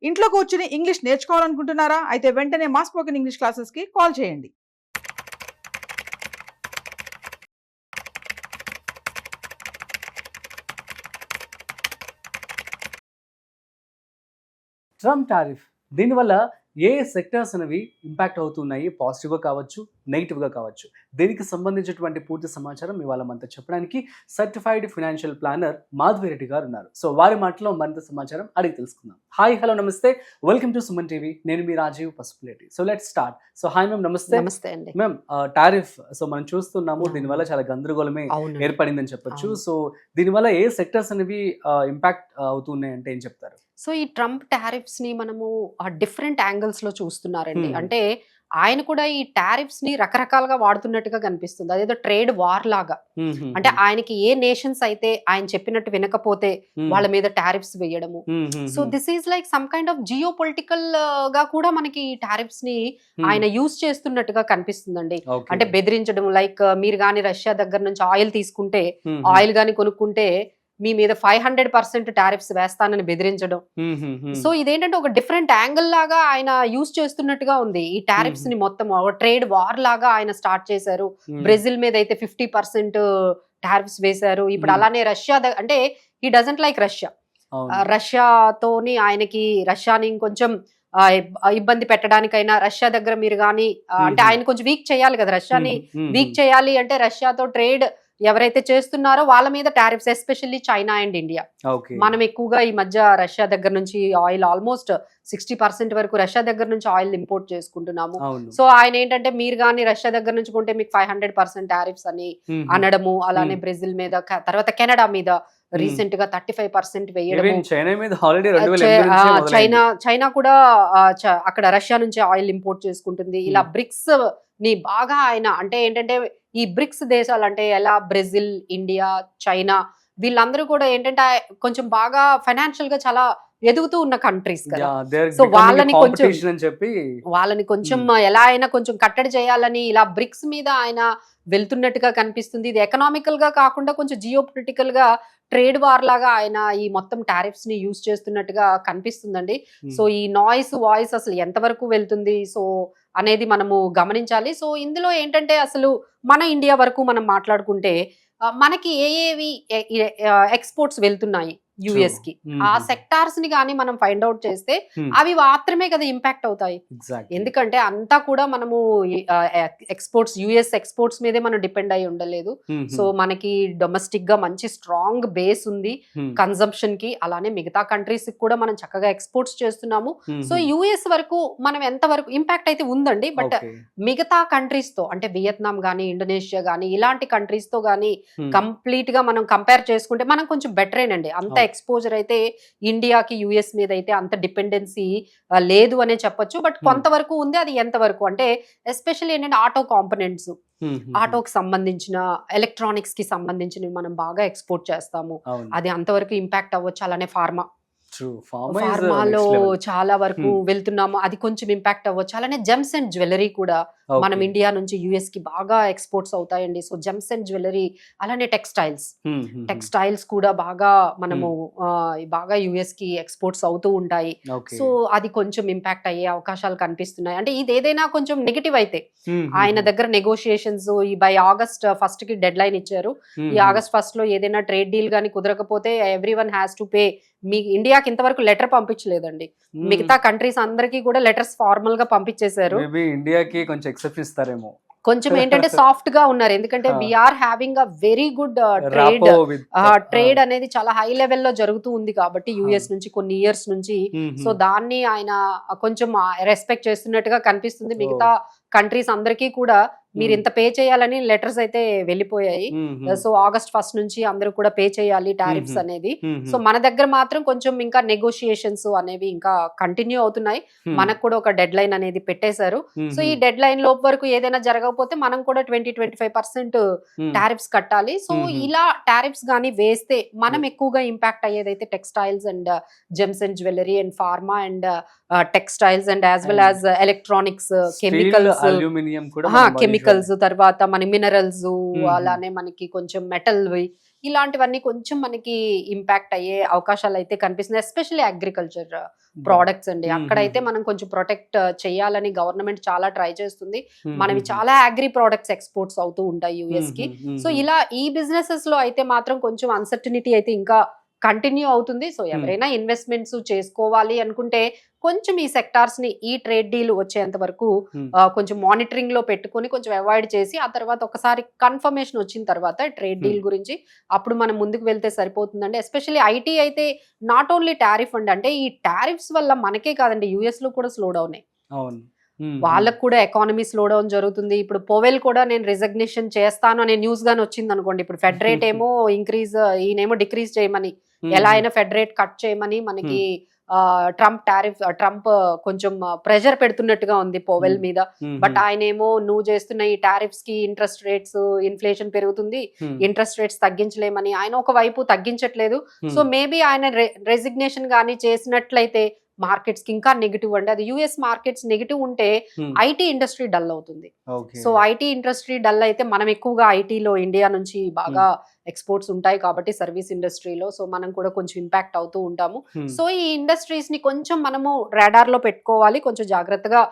ఇంట్లో కూర్చుని ఇంగ్లీష్ నేర్చుకోవాలనుకుంటున్నారా? అయితే వెంటనే మా స్పోకెన్ ఇంగ్లీష్ క్లాసెస్కి కాల్ చేయండి. ట్రంప్ టారిఫ్ దీనివల్ల ఏ సెక్టర్స్ అనేవి ఇంపాక్ట్ అవుతున్నాయి, పాజిటివ్గా కావచ్చు, నెగిటివ్గా కావచ్చు. దీనికి సంబంధించినటువంటి పూర్తి సమాచారం ఇవాళ మనతో చెప్పడానికి certified financial planner Madhavi Reddy గారు ఉన్నారు. సో వారి మాటలో మరింత సమాచారం అడిగి తెలుసుకుందాం. హాయ్, హలో, నమస్తే, వెల్కమ్ టు సుమన్ టీవీ. నేను మీ Rajeev Pasupuleti. So let's start. So hi ma'am, నమస్తే. నమస్తే అండి. మ్యామ్, టారిఫ్ సో మనం చూస్తున్నాము, దీనివల్ల చాలా గందరగోళమే అవును. ఏర్పడిందని చెప్పొచ్చు. అవును. సో దీనివల్ల ఏ సెక్టర్స్ అనేవి ఇంపాక్ట్ అవుతున్నాయి అంటే ఏం చెప్తారు? సో ఈ ట్రంప్ టారిఫ్స్ ని మనము డిఫరెంట్ యాంగిల్స్ లో చూస్తున్నారండి. అంటే ఆయన కూడా ఈ టారిఫ్స్ ని రకరకాలుగా వాడుతున్నట్టుగా కనిపిస్తుంది. అదేదో ట్రేడ్ వార్ లాగా. అంటే ఆయనకి ఏ నేషన్స్ అయితే ఆయన చెప్పినట్టు వినకపోతే వాళ్ళ మీద టారిఫ్స్ వేయడము. So this is like some kind of geo political గా కూడా మనకి టారిఫ్స్ ని ఆయన యూజ్ చేస్తున్నట్టుగా కనిపిస్తుందండి. అంటే బెదిరించడం, లైక్ మీరు గాని రష్యా దగ్గర నుంచి ఆయిల్ తీసుకుంటే, ఆయిల్ గాని కొనుక్కుంటే మీ మీద 500% టారిఫ్స్ వేస్తానని బెదిరించడం. సో ఇదేంటంటే ఒక డిఫరెంట్ యాంగిల్ లాగా ఆయన యూజ్ చేస్తున్నట్టుగా ఉంది. ఈ టారిఫ్స్ ని మొత్తం ట్రేడ్ వార్ లాగా ఆయన స్టార్ట్ చేశారు. బ్రెజిల్ మీద అయితే 50% టారిఫ్స్ వేశారు. ఇప్పుడు అలానే రష్యా అంటే హీ డజంట్ లైక్ రష్యా. రష్యాతోని ఆయనకి రష్యాని ఇంకొంచెం ఇబ్బంది పెట్టడానికైనా రష్యా దగ్గర మీరు కానీ అంటే ఆయన కొంచెం వీక్ చేయాలి కదా. రష్యాని వీక్ చేయాలి అంటే రష్యాతో ట్రేడ్ ఎవరైతే చేస్తున్నారో వాళ్ళ మీద tariffs, especially China and India. మనం ఎక్కువగా ఈ మధ్య రష్యా దగ్గర నుంచి ఆయిల్ ఆల్మోస్ట్ 60% వరకు రష్యా దగ్గర నుంచి ఆయిల్ ఇంపోర్ట్ చేసుకుంటున్నాము. సో ఆయన ఏంటంటే మీరు కానీ రష్యా దగ్గర నుంచి కొంటే మీకు 500% టారిఫ్స్ అని అనడము. అలానే బ్రెజిల్ మీద, తర్వాత కెనడా మీద రీసెంట్ గా 35% వేయడము. చైనా కూడా అక్కడ రష్యా నుంచి ఆయిల్ ఇంపోర్ట్ చేసుకుంటుంది. ఇలా బ్రిక్స్ ని బాగా ఆయన అంటే ఏంటంటే ఈ బ్రిక్స్ దేశాలు అంటే ఎలా బ్రెజిల్, ఇండియా, చైనా వీళ్ళందరూ కూడా ఏంటంటే కొంచెం బాగా ఫైనాన్షియల్ గా చాలా ఎదుగుతూ ఉన్న కంట్రీస్ కదా. సో వాళ్ళని కొంచెం ఎలా అయినా కొంచెం కట్టడి చేయాలని ఇలా బ్రిక్స్ మీద ఆయన వెళ్తున్నట్టుగా కనిపిస్తుంది. ఇది ఎకనామికల్ గా కాకుండా కొంచెం జియో పొలిటికల్ గా ట్రేడ్ వార్ లాగా ఆయన ఈ మొత్తం టారిఫ్స్ ని యూజ్ చేస్తున్నట్టుగా కనిపిస్తుందండి. సో ఈ వాయిస్ అసలు ఎంతవరకు వెళ్తుంది సో అనేది మనము గమనించాలి. సో ఇందులో ఏంటంటే అసలు మన ఇండియా వరకు మనం మాట్లాడుకుంటే మనకి ఏవి ఎక్స్పోర్ట్స్ వెళ్తున్నాయి యుఎస్ కి, ఆ సెక్టార్స్ ని కానీ మనం ఫైండ్ అవుట్ చేస్తే అవి మాత్రమే కదా ఇంపాక్ట్ అవుతాయి. ఎందుకంటే అంతా కూడా మనము ఎక్స్పోర్ట్స్ యుఎస్ ఎక్స్పోర్ట్స్ మీదే మనం డిపెండ్ అయి ఉండలేదు. సో మనకి డొమెస్టిక్ గా మంచి స్ట్రాంగ్ బేస్ ఉంది కన్సంప్షన్ కి. అలానే మిగతా కంట్రీస్ కి కూడా మనం చక్కగా ఎక్స్పోర్ట్స్ చేస్తున్నాము. సో యుఎస్ వరకు మనం ఎంత వరకు ఇంపాక్ట్ అయితే ఉందండి. బట్ మిగతా కంట్రీస్ తో అంటే వియత్నాం గానీ, ఇండోనేషియా గానీ ఇలాంటి కంట్రీస్ తో గానీ కంప్లీట్ గా మనం కంపేర్ చేసుకుంటే మనం కొంచెం బెటరేనండి. అంత ఎక్స్పోజర్ అయితే ఇండియాకి యుఎస్ మీద అయితే అంత డిపెండెన్సీ లేదు అనే చెప్పొచ్చు. బట్ కొంతవరకు ఉంది. అది ఎంతవరకు అంటే ఎస్పెషల్లీ ఏంటంటే ఆటో కాంపోనెంట్స్, ఆటోకి సంబంధించిన ఎలక్ట్రానిక్స్ కి సంబంధించినవి మనం బాగా ఎక్స్పోర్ట్ చేస్తాము. అది అంతవరకు ఇంపాక్ట్ అవ్వచ్చు. అలానే ఫార్మాలో చాలా వరకు వెళ్తున్నాము, అది కొంచెం ఇంపాక్ట్ అవ్వచ్చు. అలానే జెమ్స్ అండ్ జ్యువెలరీ కూడా మనం ఇండియా నుంచి యుఎస్ కి బాగా ఎక్స్పోర్ట్స్ అవుతాయండి. సో జెమ్స్ అండ్ జ్యువెలరీ, అలానే టెక్స్టైల్స్ కూడా బాగా మనము బాగా యుఎస్ కి ఎక్స్పోర్ట్స్ అవుతూ ఉంటాయి. సో అది కొంచెం ఇంపాక్ట్ అయ్యే అవకాశాలు కనిపిస్తున్నాయి. అంటే ఇది ఏదైనా కొంచెం నెగిటివ్ అయితే ఆయన దగ్గర నెగోషియేషన్స్ ఈ బై August 1st కి డెడ్ లైన్ ఇచ్చారు. ఈ August 1st లో ఏదైనా ట్రేడ్ డీల్ గానీ కుదరకపోతే ఎవ్రీవన్ హ్యాస్ టు పే. మీ ఇండియాకి ఇంతవరకు లెటర్ పంపించలేదండి. మిగతా కంట్రీస్ అందరికీ కూడా లెటర్స్ ఫార్మల్ గా పంపించేశారు. ఇండియాకి కొంచెం ఎక్సెప్షన్ ఇస్తారేమో. కొంచెం ఏంటంటే సాఫ్ట్ గా ఉన్నారు. ఎందుకంటే we are having a very good trade అనేది చాలా హై లెవెల్లో జరుగుతూ ఉంది కాబట్టి యుఎస్ నుంచి కొన్ని ఇయర్స్ నుంచి. సో దాన్ని ఆయన కొంచెం రెస్పెక్ట్ చేస్తున్నట్టుగా కనిపిస్తుంది. మిగతా కంట్రీస్ అందరికీ కూడా మీరు ఇంత పే చేయాలని లెటర్స్ అయితే వెళ్ళిపోయాయి. సో August 1st నుంచి అందరూ కూడా పే చేయాలి టారిఫ్స్ అనేది. సో మన దగ్గర మాత్రం కొంచెం ఇంకా నెగోషియేషన్స్ అనేవి ఇంకా కంటిన్యూ అవుతున్నాయి. మనకు కూడా ఒక డెడ్ లైన్ అనేది పెట్టేశారు. సో ఈ డెడ్ లైన్ లోపు వరకు ఏదైనా జరగకపోతే మనం కూడా 20-25% టారిఫ్స్ కట్టాలి. సో ఇలా టారిఫ్స్ గానీ వేస్తే మనం ఎక్కువగా ఇంపాక్ట్ అయ్యేదైతే textiles and gems and jewellery and pharma and textiles and as well as electronics, chemicals, తర్వాత మన మినరల్స్, అలానే మనకి కొంచెం మెటల్ ఇలాంటివన్నీ కొంచెం మనకి ఇంపాక్ట్ అయ్యే అవకాశాలు అయితే కనిపిస్తుంది, ఎస్పెషల్లీ అగ్రికల్చర్ ప్రోడక్ట్స్ అండి. అక్కడైతే మనం కొంచెం ప్రొటెక్ట్ చేయాలని గవర్నమెంట్ చాలా ట్రై చేస్తుంది. మనవి చాలా అగ్రి ప్రోడక్ట్స్ ఎక్స్పోర్ట్స్ అవుతూ ఉంటాయి యుఎస్ కి. సో ఇలా ఈ బిజినెసెస్ లో అయితే మాత్రం కొంచెం అన్సర్టనిటీ అయితే ఇంకా కంటిన్యూ అవుతుంది. సో ఎవరైనా ఇన్వెస్ట్మెంట్స్ చేసుకోవాలి అనుకుంటే కొంచెం ఈ సెక్టార్స్ ని ఈ ట్రేడ్ డీల్ వచ్చేంత వరకు కొంచెం మానిటరింగ్ లో పెట్టుకొని కొంచెం అవాయిడ్ చేసి ఆ తర్వాత ఒకసారి కన్ఫర్మేషన్ వచ్చిన తర్వాత ట్రేడ్ డీల్ గురించి అప్పుడు మనం ముందుకు వెళ్తే సరిపోతుందండి. ఎస్పెషల్లీ ఐటీ అయితే నాట్ ఓన్లీ టారిఫ్ అండి, అంటే ఈ టారిఫ్స్ వల్ల మనకే కాదండి యుఎస్ లో కూడా స్లో డౌన్ వాళ్ళకు కూడా ఎకానమీ స్లో డౌన్ జరుగుతుంది. ఇప్పుడు పోవెల్ కూడా నేను రిజగ్నేషన్ చేస్తాను అనే న్యూస్ గానీ వచ్చింది అనుకోండి, ఇప్పుడు ఫెడ్ రేట్ ఏమో ఇంక్రీజ్, ఈయనేమో డిక్రీజ్ చేయమని, ఎలా అయినా ఫెడ్ రేట్ కట్ చేయమని మనకి ట్రంప్ కొంచెం ప్రెషర్ పెడుతున్నట్టుగా ఉంది పోవెల్ మీద. బట్ ఆయన ఏమో నువ్వు చేస్తున్న ఈ టారిఫ్స్ కి ఇంట్రెస్ట్ రేట్స్, ఇన్ఫ్లేషన్ పెరుగుతుంది, ఇంట్రెస్ట్ రేట్స్ తగ్గించలేమని ఆయన ఒక వైపు తగ్గించట్లేదు. సో మేబీ ఆయన రెసిగ్నేషన్ గానీ చేసినట్లయితే మార్కెట్స్ కి ఇంకా నెగిటివ్ అండి. అది యుఎస్ మార్కెట్స్ నెగిటివ్ ఉంటే ఐటీ ఇండస్ట్రీ డల్ అవుతుంది. సో ఐటీ ఇండస్ట్రీ డల్ అయితే మనం ఎక్కువగా ఐటీలో ఇండియా నుంచి బాగా ఎక్స్పోర్ట్స్ ఉంటాయి కాబట్టి సర్వీస్ ఇండస్ట్రీలో, సో మనం కూడా కొంచెం ఇంపాక్ట్ అవుతూ ఉంటాము. సో ఈ ఇండస్ట్రీస్ ని కొంచెం మనము రాడార్ లో పెట్టుకోవాలి, కొంచెం జాగ్రత్తగా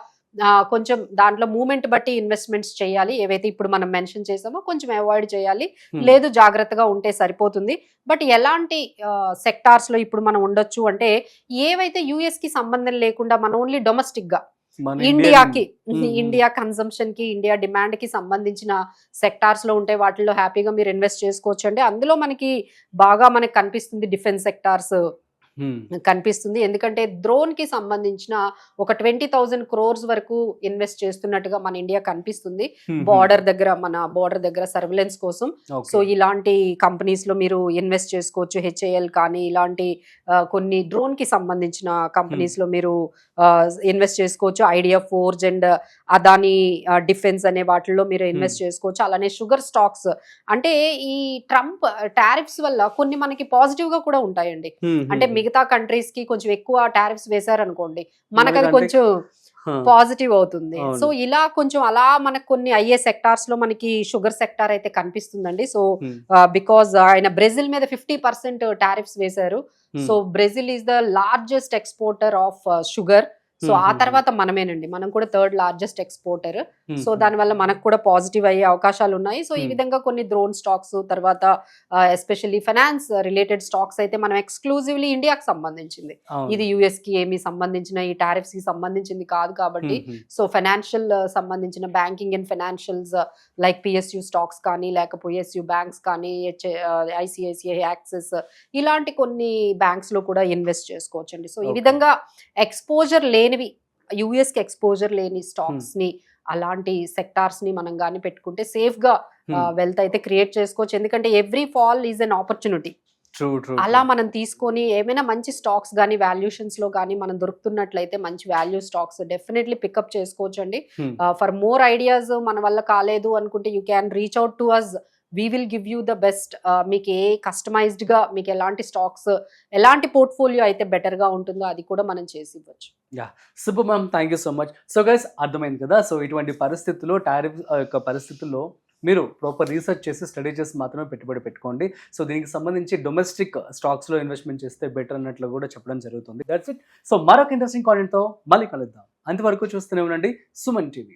కొంచెం దాంట్లో మూమెంట్ బట్టి ఇన్వెస్ట్మెంట్స్ చేయాలి. ఏవైతే ఇప్పుడు మనం మెన్షన్ చేసామో కొంచెం అవాయిడ్ చేయాలి, లేదు జాగ్రత్తగా ఉంటే సరిపోతుంది. బట్ ఎలాంటి సెక్టార్స్ లో ఇప్పుడు మనం ఉండొచ్చు అంటే, ఏవైతే యుఎస్ కి సంబంధం లేకుండా మన ఓన్లీ డొమెస్టిక్ గా ఇండియాకి, ఇండియా కన్సంప్షన్ కి, ఇండియా డిమాండ్ కి సంబంధించిన సెక్టార్స్ లో ఉంటే వాటిల్లో హ్యాపీగా మీరు ఇన్వెస్ట్ చేసుకోవచ్చు అండి. అందులో మనకి బాగా మనకి కనిపిస్తుంది డిఫెన్స్ సెక్టార్స్ కనిపిస్తుంది. ఎందుకంటే డ్రోన్ కి సంబంధించిన ఒక 20,000 crores వరకు ఇన్వెస్ట్ చేస్తున్నట్టుగా మన ఇండియా కనిపిస్తుంది మన బోర్డర్ దగ్గర సర్విలెన్స్ కోసం. సో ఇలాంటి కంపెనీస్ లో మీరు ఇన్వెస్ట్ చేసుకోవచ్చు. హెచ్ఏఎల్ కానీ ఇలాంటి కొన్ని డ్రోన్ కి సంబంధించిన కంపెనీస్ లో మీరు ఇన్వెస్ట్ చేసుకోవచ్చు. Idea forge and Adani defence అనే వాటిల్లో మీరు ఇన్వెస్ట్ చేసుకోవచ్చు. అలానే షుగర్ స్టాక్స్, అంటే ఈ ట్రంప్ టారిఫ్స్ వల్ల కొన్ని మనకి పాజిటివ్ గా కూడా ఉంటాయండి. అంటే మిగతా కంట్రీస్ కి కొంచెం ఎక్కువ టారిఫ్స్ వేశారనుకోండి, మనకు అది కొంచెం పాజిటివ్ అవుతుంది. సో ఇలా కొంచెం అలా మనకు కొన్ని అయ్యే సెక్టార్స్ లో మనకి షుగర్ సెక్టార్ అయితే కనిపిస్తుందండి. సో బికాజ్ ఆయన బ్రెజిల్ మీద 50% టారిఫ్స్ వేశారు. So Brazil is the largest exporter of sugar. So ఆ తర్వాత మనమేనండి, మనం కూడా 3rd లార్జెస్ట్ ఎక్స్పోర్టర్. సో దానివల్ల మనకు కూడా పాజిటివ్ అయ్యే అవకాశాలు ఉన్నాయి. సో ఈ విధంగా కొన్ని డ్రోన్ స్టాక్స్, తర్వాత ఎస్పెషల్లీ ఫైనాన్స్ రిలేటెడ్ స్టాక్స్ అయితే మనం ఎక్స్క్లూజివ్లీ ఇండియాకి సంబంధించింది, ఇది యుఎస్ కి ఏమి సంబంధించిన ఈ టారిఫ్స్ కి సంబంధించింది కాదు కాబట్టి. సో ఫైనాన్షియల్ సంబంధించిన banking and financials like PSU stocks కానీ, లేకపోతే ఎస్యు బ్యాంక్స్ కానీ, ఐసిఐసిఐ, యాక్సిస్, ఇలాంటి కొన్ని బ్యాంక్స్ లో కూడా ఇన్వెస్ట్ చేసుకోవచ్చు అండి. సో ఈ విధంగా ఎక్స్పోజర్ లేనివి, యుఎస్ కి ఎక్స్పోజర్ లేని స్టాక్స్ ని, అలాంటి సెక్టార్స్ ని మనం గాని పెట్టుకుంటే సేఫ్ గా వెల్త్ అయితే క్రియేట్ చేసుకోవచ్చు. ఎందుకంటే every fall is an opportunity. అలా మనం తీసుకొని ఏమైనా మంచి స్టాక్స్ కానీ, వాల్యుయేషన్స్ లో కానీ మనం దొరుకుతున్నట్లయితే మంచి వాల్యూ స్టాక్స్ డెఫినెట్లీ పికప్ చేసుకోవచ్చు అండి. ఫర్ మోర్ ఐడియాస్ మన వల్ల కాలేదు అనుకుంటే you can reach out to us. We will give you the best. మీకు ఏ కస్టమైజ్డ్ గా మీకు ఎలాంటి స్టాక్స్, ఎలాంటి పోర్ట్ఫోలియో అయితే బెటర్ గా ఉంటుందో అది కూడా మనం చేసి ఇవ్వచ్చు. Super ma'am, thank you so much. So guys, అర్థమైంది కదా. సో ఇటువంటి పరిస్థితుల్లో, టారిఫ్ యొక్క పరిస్థితుల్లో మీరు ప్రాపర్ రీసెర్చ్ చేసి, స్టడీ చేసి మాత్రమే పెట్టుబడి పెట్టుకోండి. సో దీనికి సంబంధించి డొమెస్టిక్ స్టాక్స్లో ఇన్వెస్ట్మెంట్ చేస్తే బెటర్ అన్నట్లు కూడా చెప్పడం జరుగుతుంది. That's it. సో మరొక ఇంట్రెస్టింగ్ కాంటెంట్తో మళ్ళీ కలుద్దాం. అంతవరకు చూస్తూనే ఉండండి సుమన్ టీవీ.